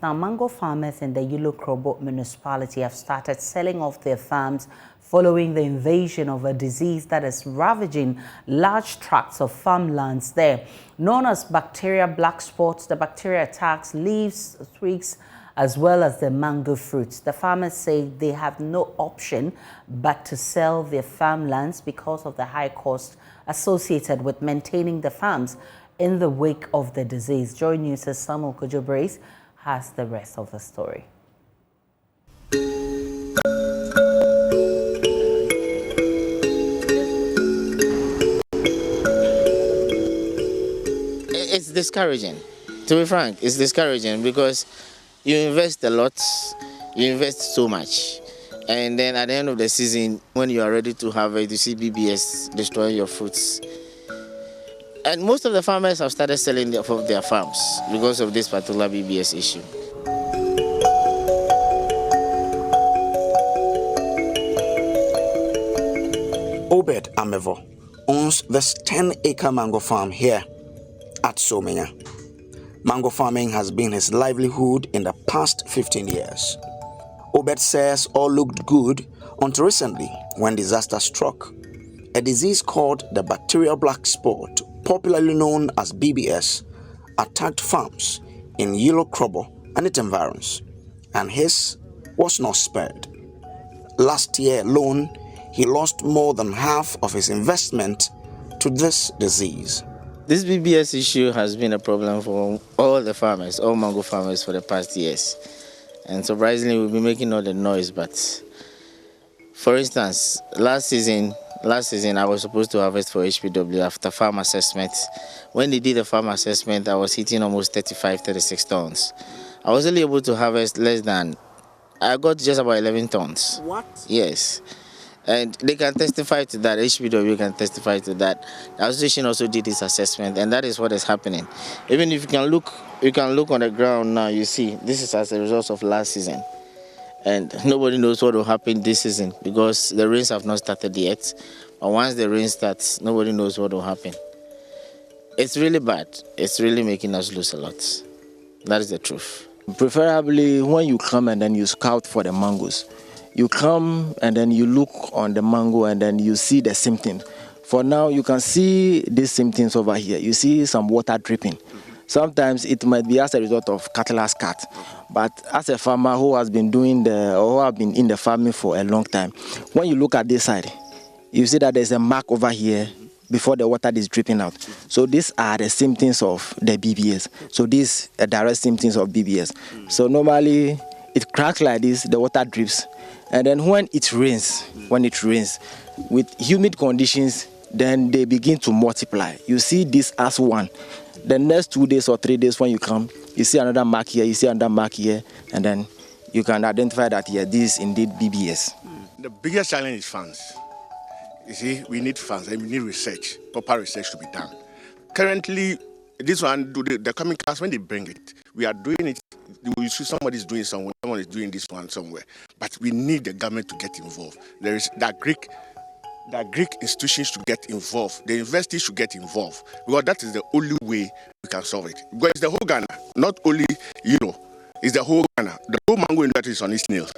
Now, mango farmers in the Yilo-Krobo municipality have started selling off their farms following the invasion of a disease that is ravaging large tracts of farmlands there. Known as bacterial black spots, the bacteria attacks leaves, twigs, as well as the mango fruits. The farmers say they have no option but to sell their farmlands because of the high cost associated with maintaining the farms in the wake of the disease. JoyNews' Samuel Kojo has the rest of the story. It's discouraging. To be frank, it's discouraging because you invest a lot, you invest so much, and then at the end of the season, when you are ready to harvest, you see BBS destroying your fruits. And most of the farmers have started selling their farms because of this particular BBS issue. Obed Amevo owns this 10-acre mango farm here at Somenya. Mango farming has been his livelihood in the past 15 years. Obed says all looked good until recently when disaster struck. A disease called the bacterial black spot, popularly known as BBS, attacked farms in Yilo-Krobo and its environs, and his was not spared. Last year alone, he lost more than half of his investment to this disease. This BBS issue has been a problem for all the farmers, all mango farmers for the past years. And surprisingly, we've been making all the noise, but for instance, last season I was supposed to harvest for HPW after farm assessment. When they did the farm assessment, I was hitting almost 35, 36 tons. I was only able to harvest I got just about 11 tons. What? Yes. And they can testify to that, HPW can testify to that. The association also did this assessment, and that is what is happening. Even if you can look on the ground now, you see, this is as a result of last season. And nobody knows what will happen this season because the rains have not started yet. But once the rain starts, nobody knows what will happen. It's really bad. It's really making us lose a lot. That is the truth. Preferably when you come and then you scout for the mangoes. You come and then you look on the mango and then you see the symptoms. For now, you can see these symptoms over here. You see some water dripping. Sometimes it might be as a result of cutlass cut. But as a farmer who has been in the farming for a long time, when you look at this side, you see that there's a mark over here before the water is dripping out. So these are the symptoms of the BBS. So these are direct symptoms of BBS. So normally it cracks like this, the water drips. And then when it rains, with humid conditions, then they begin to multiply. You see this as one. The next 2 days or 3 days when you come, you see another mark here, you see another mark here, and then you can identify that, yeah, this is indeed BBS. The biggest challenge is funds. You see, we need funds and we need research, proper research to be done. Currently, this one, the coming class, when they bring it, we are doing it. You see somebody's doing somewhere, someone is doing this one somewhere. But we need the government to get involved. There is that Greek institutions to get involved. The universities should get involved because that is the only way we can solve it. Because it's the whole Ghana, not only it's the whole Ghana. The whole mango industry is on its nails.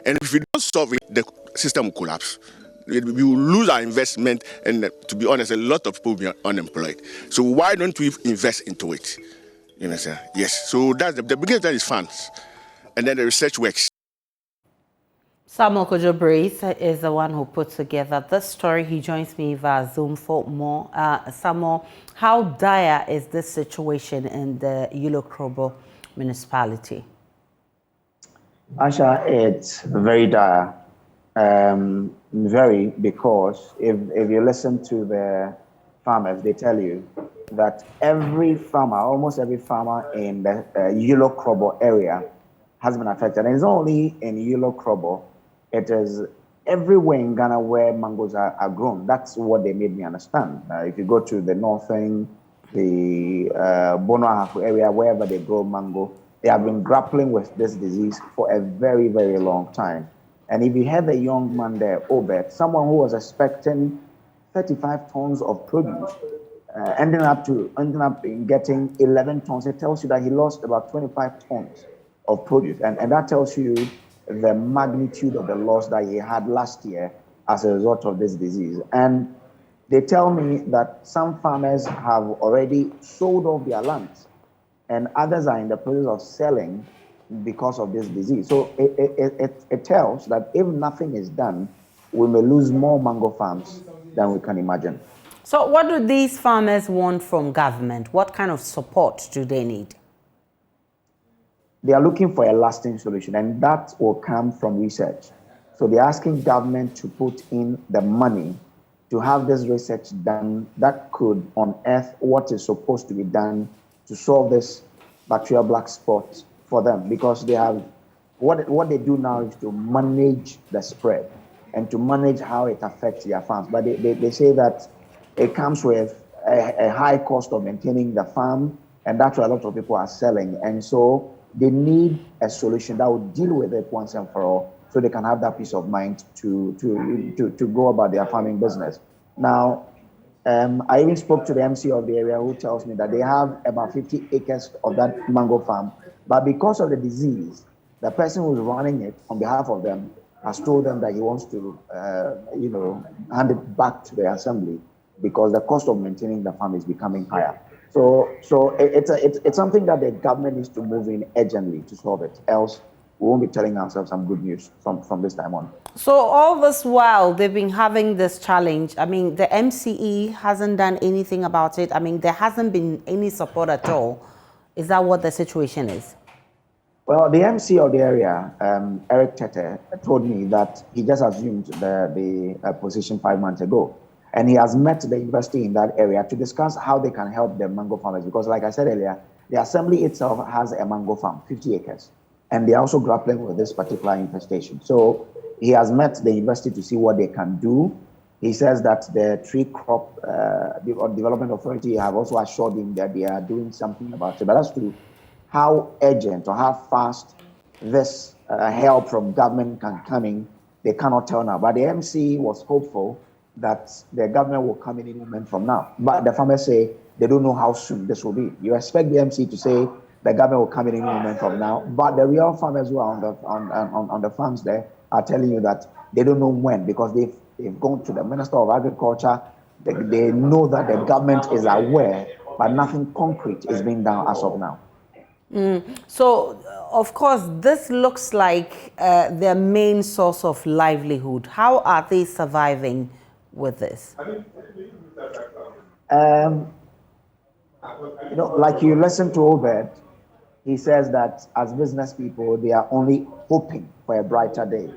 And if we don't solve it, the system will collapse. We will lose our investment, and to be honest, a lot of people will be unemployed. So why don't we invest into it? You know, sir? Yes. So that's the biggest thing is funds, and then the research works. Samuel Kojo is the one who put together this story. He joins me via Zoom for more. Samuel, how dire is this situation in the Yilo-Krobo municipality? Asha, it's very dire. Very, because if you listen to the farmers, they tell you that almost every farmer in the Yilo-Krobo area has been affected. And it's not only in Yilo-Krobo, it is everywhere in Ghana where mangoes are grown. That's what they made me understand. If you go to the northern, the Bono area, wherever they grow mango, they have been grappling with this disease for a very, very long time. And if you have a young man there, Obed, someone who was expecting 35 tons of produce, ending up in getting 11 tons, it tells you that he lost about 25 tons. of produce. And that tells you the magnitude of the loss that he had last year as a result of this disease. And they tell me that some farmers have already sold off their lands and others are in the process of selling because of this disease. So it tells that if nothing is done, we may lose more mango farms than we can imagine. So what do these farmers want from government? What kind of support do they need? They are looking for a lasting solution, and that will come from research. So they're asking government to put in the money to have this research done that could unearth what is supposed to be done to solve this bacterial black spot for them, because they have what they do now is to manage the spread and to manage how it affects their farms. But they say that it comes with a high cost of maintaining the farm, and that's why a lot of people are selling. And so they need a solution that will deal with it once and for all, so they can have that peace of mind to go about their farming business. Now, I even spoke to the MC of the area, who tells me that they have about 50 acres of that mango farm, but because of the disease, the person who's running it on behalf of them has told them that he wants to, hand it back to the assembly because the cost of maintaining the farm is becoming higher. So it's something that the government needs to move in urgently to solve it. Else, we won't be telling ourselves some good news from this time on. So all this while they've been having this challenge, I mean, the MCE hasn't done anything about it. I mean, there hasn't been any support at all. Is that what the situation is? Well, the MC of the area, Eric Tete, told me that he just assumed the position 5 months ago. And he has met the university in that area to discuss how they can help the mango farmers. Because like I said earlier, the assembly itself has a mango farm, 50 acres. And they're also grappling with this particular infestation. So he has met the university to see what they can do. He says that the Tree Crop Development Authority have also assured him that they are doing something about it. But as to how urgent or how fast this help from government can come in, they cannot tell now. But the MC was hopeful that the government will come in any moment from now. But the farmers say they don't know how soon this will be. You expect the MC to say the government will come in any moment from now, but the real farmers who are on the farms there are telling you that they don't know when, because they've gone to the Minister of Agriculture. They know that the government is aware, but nothing concrete is being done as of now. So, of course, this looks like their main source of livelihood. How are they surviving with this? Like you listen to Obed, he says that as business people, they are only hoping for a brighter day.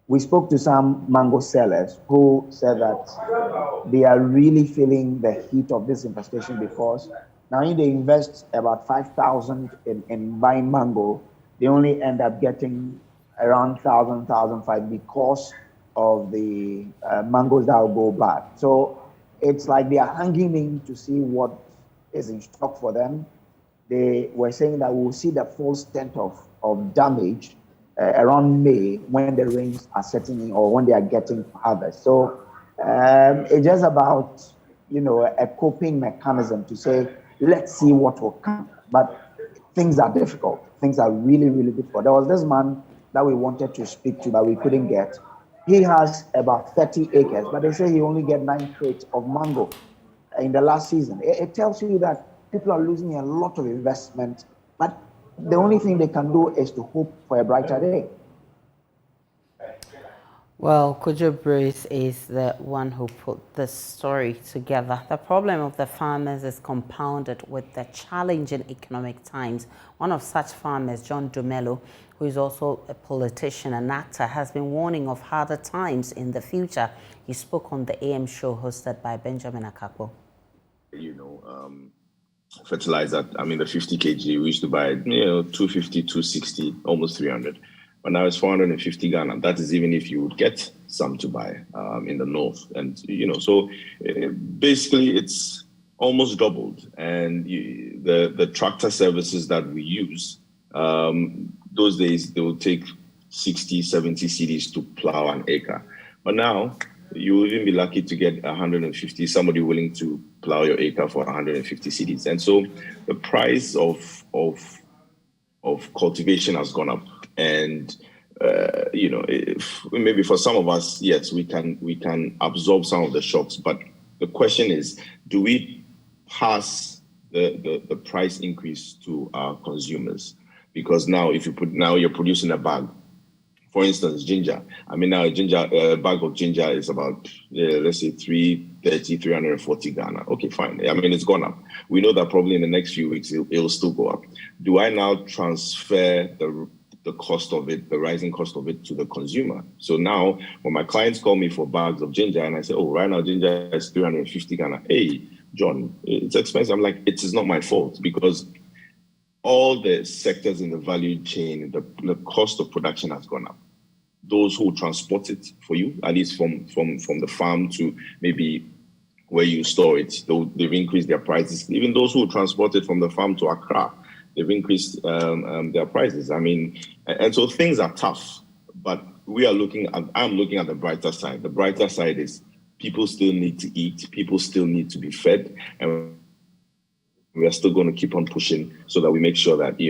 We spoke to some mango sellers who said that they are really feeling the heat of this infestation, because now if they invest about 5,000 in buying mango, they only end up getting around 1,000, 1,500 because of the mangoes that will go bad. So it's like they are hanging in to see what is in stock for them. They were saying that we'll see the full extent of damage around May, when the rains are setting in or when they are getting harvest. So it's just about, a coping mechanism to say, let's see what will come. But things are difficult. Things are really, really difficult. There was this man that we wanted to speak to, but we couldn't get. He has about 30 acres, but they say he only get 9 crates of mango in the last season. It tells you that people are losing a lot of investment, but the only thing they can do is to hope for a brighter day. Well, Kojo Brace is the one who put this story together. The problem of the farmers is compounded with the challenging economic times. One of such farmers, John Dumelo, who is also a politician and actor, has been warning of harder times in the future. He spoke on the AM show hosted by Benjamin Akakpo. Fertilizer, the 50 kg, we used to buy, 250, 260, almost 300. But now it's 450 Ghana. That is even if you would get some to buy in the north. And, so basically it's almost doubled. And the tractor services that we use, those days they would take 60, 70 cedis to plow an acre. But now you will even be lucky to get 150, somebody willing to plow your acre for 150 cedis. And so the price of of cultivation has gone up, and maybe for some of us, yes, we can absorb some of the shocks. But the question is, do we pass the price increase to our consumers? Because now, you're producing a bag. For instance, ginger. I mean, now a bag of ginger is about, let's say, 340 Ghana. Okay, fine. I mean, it's gone up. We know that probably in the next few weeks, it'll still go up. Do I now transfer the cost of it, the rising cost of it, to the consumer? So now, when my clients call me for bags of ginger, and I say, oh, right now, ginger is 350 Ghana. Hey, John, it's expensive. I'm like, it is not my fault, because all the sectors in the value chain, the cost of production has gone up. Those who transport it for you, at least from the farm to maybe where you store it, they've increased their prices. Even those who transport it from the farm to Accra, they've increased their prices. I mean, and so things are tough, but I'm looking at the brighter side. The brighter side is people still need to eat, people still need to be fed, and we are still going to keep on pushing so that we make sure that, we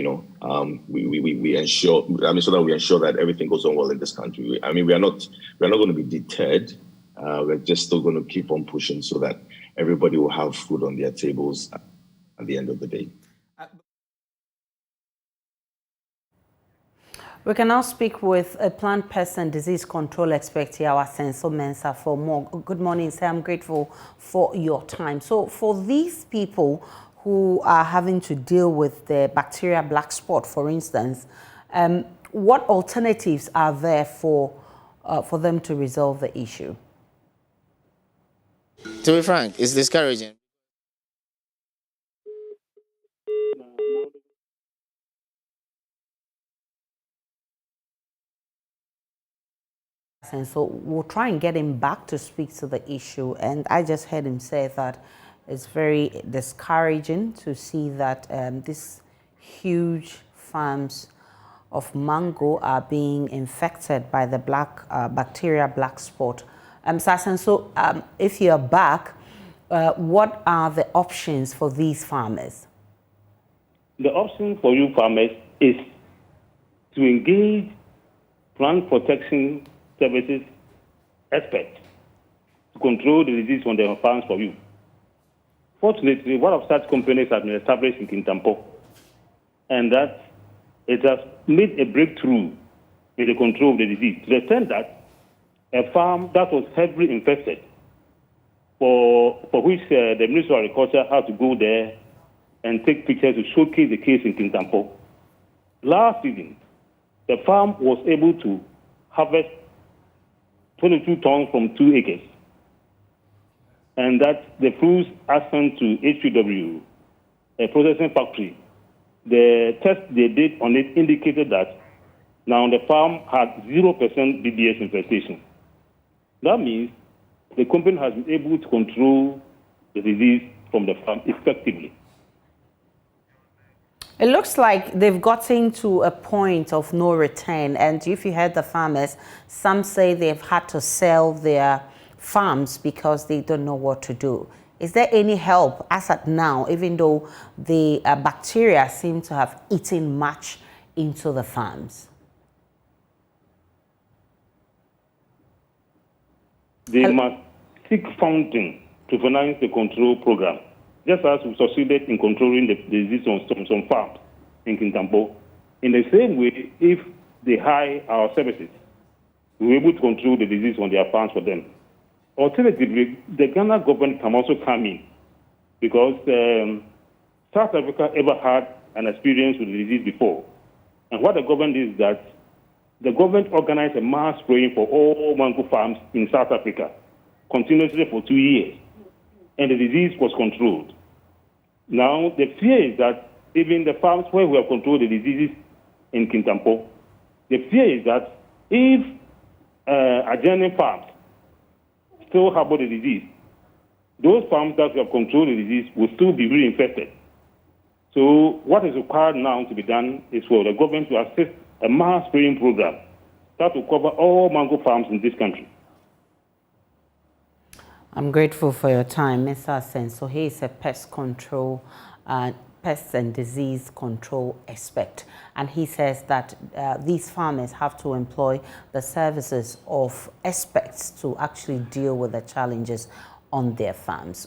ensure, so that we ensure that everything goes on well in this country. I mean, we're not going to be deterred. We're just still going to keep on pushing so that everybody will have food on their tables at the end of the day. We can now speak with a plant pest and disease control expert here, our Senso Mensah, for more. Good morning, sir. I'm grateful for your time. So for these people who are having to deal with the bacteria black spot, for instance, what alternatives are there for them to resolve the issue? To be frank, it's discouraging. And so we'll try and get him back to speak to the issue. And I just heard him say that it's very discouraging to see that these huge farms of mango are being infected by the bacteria black spot. So if you're back, what are the options for these farmers? The option for you farmers is to engage plant protection services experts to control the disease on their farms for you. Fortunately, one of such companies has been established in Kintampo, and that it has made a breakthrough in the control of the disease, to the extent that a farm that was heavily infested, for which the Ministry of Agriculture had to go there and take pictures to showcase the case in Kintampo. Last season, the farm was able to harvest 22 tons from 2 acres. And that the fruits are sent to HPW, a processing factory. The test they did on it indicated that now the farm had 0% BBS infestation. That means the company has been able to control the disease from the farm effectively. It looks like they've gotten to a point of no return. And if you heard the farmers, some say they've had to sell their farms because they don't know what to do. Is there any help as at now, even though the bacteria seem to have eaten much into the farms? They must seek funding to finance the control program, just as we succeeded in controlling the disease on some farms in Kintampo. In the same way, if they hire our services, we're able to control the disease on their farms for them. Alternatively, the Ghana government can also come in, because South Africa ever had an experience with the disease before. And what the government did is that the government organized a mass spraying for all mango farms in South Africa continuously for 2 years, and the disease was controlled. Now, the fear is that even the farms where we have controlled the diseases in Kintampo, the fear is that if adjoining farms still harbor the disease, those farms that we have controlled the disease will still be reinfected. So what is required now to be done is for the government to assist a mass spraying program that will cover all mango farms in this country. I'm grateful for your time, Mr. Senso. He is a pest pest and disease control expert. And he says that these farmers have to employ the services of experts to actually deal with the challenges on their farms.